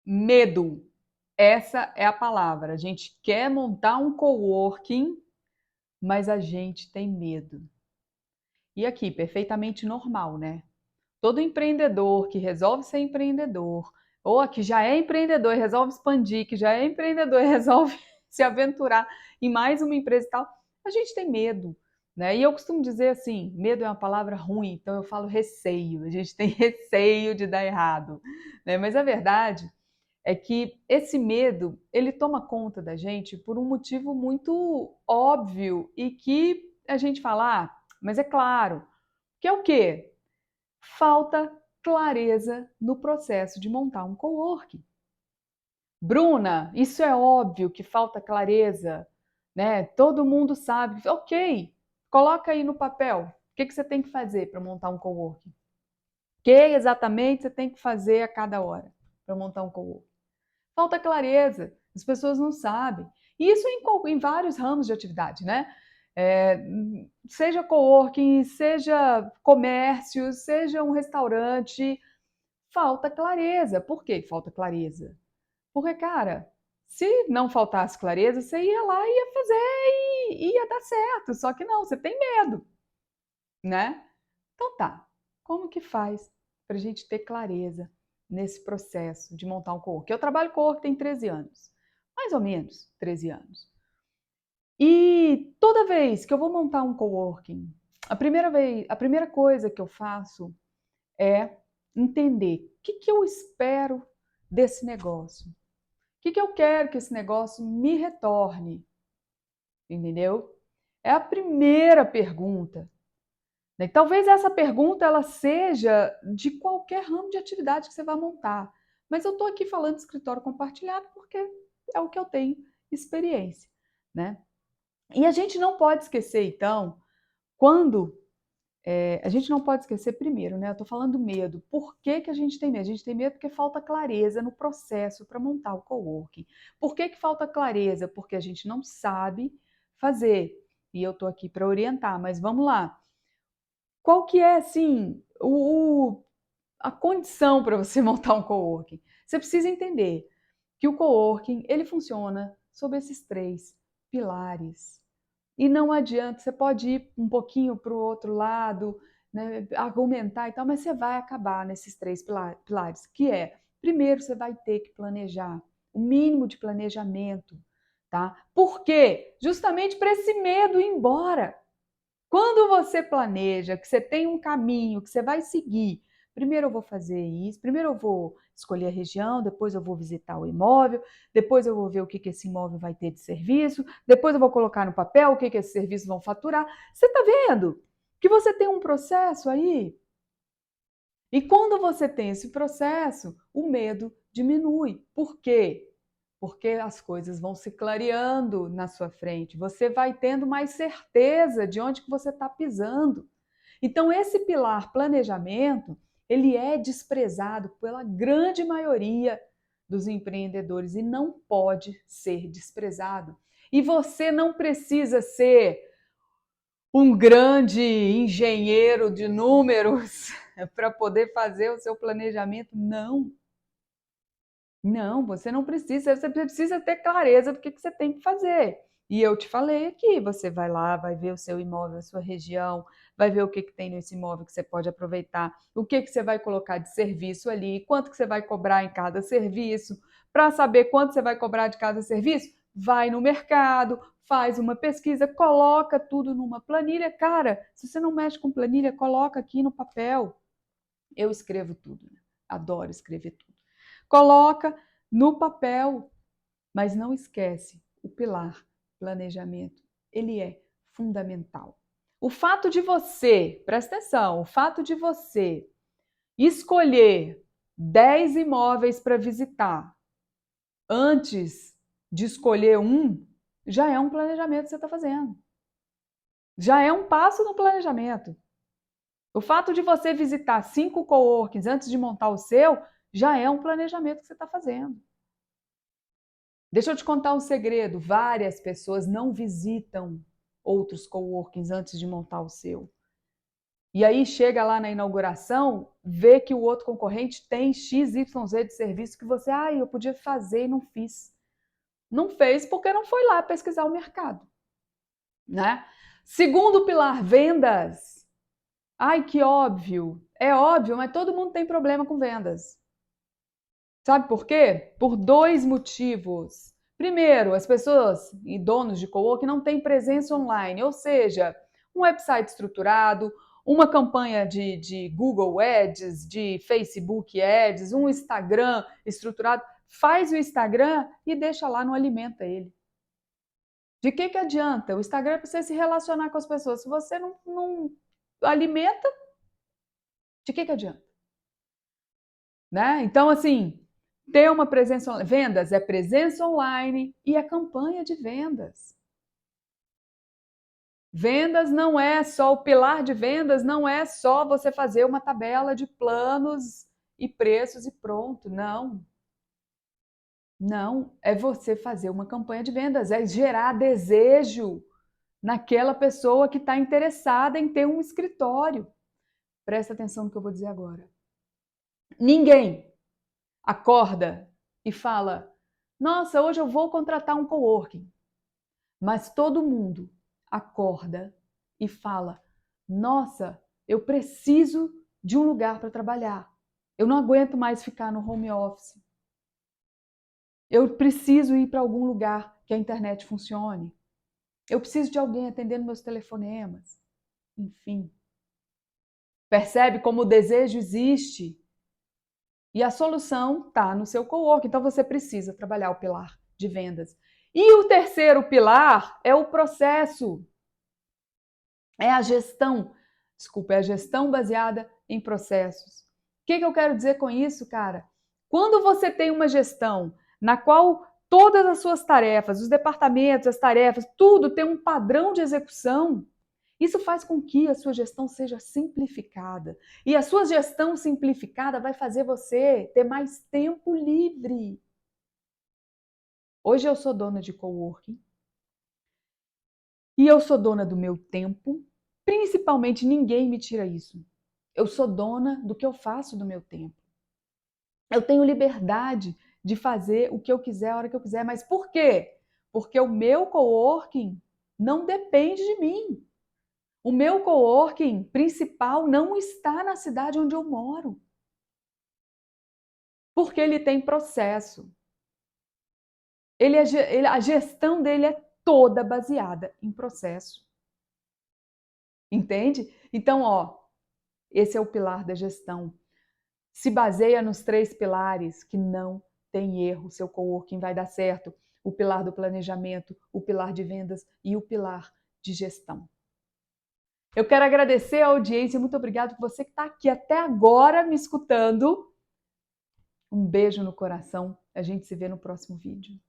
Medo. Essa é a palavra. A gente quer montar um coworking, mas a gente tem medo. E aqui, perfeitamente normal, né? Todo empreendedor que resolve ser empreendedor, ou que já é empreendedor e resolve expandir, que já é empreendedor e resolve se aventurar em mais uma empresa e tal, a gente tem medo, né? E eu costumo dizer assim, medo é uma palavra ruim, então eu falo receio, a gente tem receio de dar errado, né? Mas a verdade é que esse medo, ele toma conta da gente por um motivo muito óbvio e que a gente fala, mas é claro, que é o quê? Falta clareza no processo de montar um coworking. Bruna, isso é óbvio que falta clareza, né? Todo mundo sabe. Ok, coloca aí no papel. O que você tem que fazer para montar um coworking? O que exatamente você tem que fazer a cada hora para montar um coworking? Falta clareza, as pessoas não sabem. E isso em vários ramos de atividade, né? É, seja coworking, seja comércio, seja um restaurante, falta clareza. Por que falta clareza? Porque, cara, se não faltasse clareza, você ia lá e ia fazer e ia dar certo. Só que não, você tem medo, né? Então tá, como que faz para a gente ter clareza nesse processo de montar um coworking? Eu trabalho com coworking tem 13 anos, mais ou menos 13 anos. E toda vez que eu vou montar um coworking, a primeira coisa que eu faço é entender o que eu espero desse negócio. O que eu quero que esse negócio me retorne, entendeu? É a primeira pergunta. Né? Talvez essa pergunta ela seja de qualquer ramo de atividade que você vai montar. Mas eu estou aqui falando de escritório compartilhado porque é o que eu tenho experiência, né? E a gente não pode esquecer, então, quando a gente não pode esquecer primeiro, né? Eu estou falando do medo. Por que, que a gente tem medo? A gente tem medo porque falta clareza no processo para montar o coworking. Por que falta clareza? Porque a gente não sabe fazer. E eu estou aqui para orientar, mas vamos lá. Qual que é, assim, a condição para você montar um coworking? Você precisa entender que o coworking, ele funciona sob esses três pilares. E não adianta, você pode ir um pouquinho para o outro lado, né, argumentar e tal, mas você vai acabar nesses três pilares, que é, primeiro você vai ter que planejar, o mínimo de planejamento, tá? Por quê? Justamente para esse medo ir embora. Quando você planeja, que você tem um caminho, que você vai seguir, primeiro eu vou fazer isso, primeiro eu vou escolher a região, depois eu vou visitar o imóvel, depois eu vou ver o que esse imóvel vai ter de serviço, depois eu vou colocar no papel o que esses serviços vão faturar. Você está vendo que você tem um processo aí? E quando você tem esse processo, o medo diminui. Por quê? Porque as coisas vão se clareando na sua frente. Você vai tendo mais certeza de onde que você está pisando. Então, esse pilar planejamento, ele é desprezado pela grande maioria dos empreendedores e não pode ser desprezado. E você não precisa ser um grande engenheiro de números para poder fazer o seu planejamento. Não, não, você não precisa, você precisa ter clareza do que você tem que fazer. E eu te falei aqui, você vai lá, vai ver o seu imóvel, a sua região, vai ver o que tem nesse imóvel que você pode aproveitar, o que você vai colocar de serviço ali, quanto que você vai cobrar em cada serviço. Para saber quanto você vai cobrar de cada serviço, vai no mercado, faz uma pesquisa, coloca tudo numa planilha. Cara, se você não mexe com planilha, coloca aqui no papel. Eu escrevo tudo, né? Adoro escrever tudo. Coloca no papel, mas não esquece o pilar planejamento. Ele é fundamental. O fato de você, presta atenção, o fato de você escolher 10 imóveis para visitar antes de escolher um, já é um planejamento que você está fazendo. Já é um passo no planejamento. O fato de você visitar 5 coworkings antes de montar o seu já é um planejamento que você está fazendo. Deixa eu te contar um segredo: várias pessoas não visitam outros coworkings antes de montar o seu. E aí chega lá na inauguração, vê que o outro concorrente tem XYZ de serviço que você, eu podia fazer e não fiz. Não fez porque não foi lá pesquisar o mercado, né? Segundo pilar, vendas. Ai, que óbvio. É óbvio, mas todo mundo tem problema com vendas. Sabe por quê? Por dois motivos. Primeiro, as pessoas e donos de coworking não têm presença online, ou seja, um website estruturado, uma campanha de Google Ads, de Facebook Ads, um Instagram estruturado. Faz o Instagram e deixa lá, não alimenta ele. De que adianta? O Instagram é para você se relacionar com as pessoas. Se você não alimenta, de que adianta? Né? Então, assim, ter uma presença online. Vendas é presença online e é campanha de vendas. Vendas não é só o pilar de vendas, não é só você fazer uma tabela de planos e preços e pronto. Não. Não, é você fazer uma campanha de vendas, é gerar desejo naquela pessoa que está interessada em ter um escritório. Presta atenção no que eu vou dizer agora. Ninguém acorda e fala: nossa, hoje eu vou contratar um coworking. Mas todo mundo acorda e fala: nossa, eu preciso de um lugar para trabalhar. Eu não aguento mais ficar no home office. Eu preciso ir para algum lugar que a internet funcione. Eu preciso de alguém atendendo meus telefonemas. Enfim. Percebe como o desejo existe? E a solução está no seu coworking. Então você precisa trabalhar o pilar de vendas. E o terceiro pilar é o processo. É a gestão. Desculpa, é a gestão baseada em processos. O que eu quero dizer com isso, cara? Quando você tem uma gestão na qual todas as suas tarefas, os departamentos, as tarefas, tudo tem um padrão de execução, isso faz com que a sua gestão seja simplificada. E a sua gestão simplificada vai fazer você ter mais tempo livre. Hoje eu sou dona de coworking e eu sou dona do meu tempo. Principalmente, ninguém me tira isso. Eu sou dona do que eu faço do meu tempo. Eu tenho liberdade de fazer o que eu quiser, a hora que eu quiser. Mas por quê? Porque o meu coworking não depende de mim. O meu coworking principal não está na cidade onde eu moro. Porque ele tem processo. A gestão dele é toda baseada em processo. Entende? Então, esse é o pilar da gestão. Se baseia nos 3 pilares que não tem erro, seu coworking vai dar certo. O pilar do planejamento, o pilar de vendas e o pilar de gestão. Eu quero agradecer a audiência, muito obrigado por você que está aqui até agora me escutando. Um beijo no coração, a gente se vê no próximo vídeo.